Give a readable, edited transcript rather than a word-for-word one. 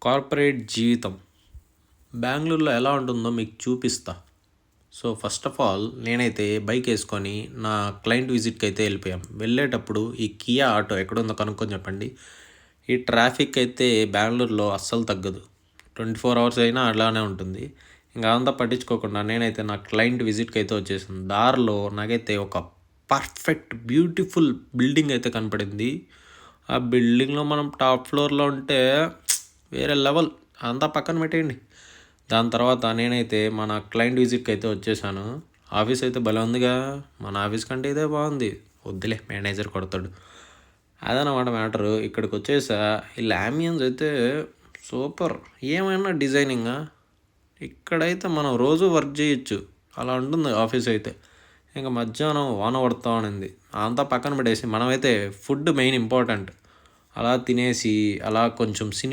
Corporate జీవితం బెంగళూరులో ఎలా ఉంటుందో మీకు చూపిస్తా. సో ఫస్ట్ ఆఫ్ ఆల్ నేనైతే బైక్ వేసుకొని నా క్లయింట్ విజిట్కి అయితే వెళ్ళిపోయాం. వెళ్ళేటప్పుడు ఈ కియా ఆటో ఎక్కడుందో కనుక్కొని చెప్పండి. ఈ ట్రాఫిక్ అయితే బెంగళూరులో అస్సలు తగ్గదు. 24 అవర్స్ అయినా అలానే ఉంటుంది. ఇంకా అంతా పట్టించుకోకుండా నేనైతే నా క్లయింట్ విజిట్కి అయితే వచ్చేసాను. దారిలో నాకైతే ఒక పర్ఫెక్ట్ బ్యూటిఫుల్ బిల్డింగ్ అయితే కనపడింది. ఆ బిల్డింగ్లో మనం టాప్ ఫ్లోర్లో ఉంటే వేరే లెవెల్. అంతా పక్కన పెట్టేయండి. దాని తర్వాత నేనైతే మన క్లయింట్ విజిట్కి అయితే వచ్చేసాను. ఆఫీస్ అయితే భలే ఉందిగా, మన ఆఫీస్ కంటే ఇదే బాగుంది. వద్దులే, మేనేజర్ కొడతాడు. అదనమాట మ్యాటరు. ఇక్కడికి వచ్చేసా. ఈ ల్యామియన్స్ అయితే సూపర్. ఏమైనా డిజైనింగా. ఇక్కడైతే మనం రోజు వర్క్ చేయొచ్చు, అలా ఉంటుంది ఆఫీస్ అయితే. ఇంకా మధ్యాహ్నం వాన పడుతూ ఉండింది. అంతా పక్కన పెట్టేసి మనమైతే ఫుడ్ మెయిన్ ఇంపార్టెంట్. అలా తినేసి అలా కొంచెం సినిమా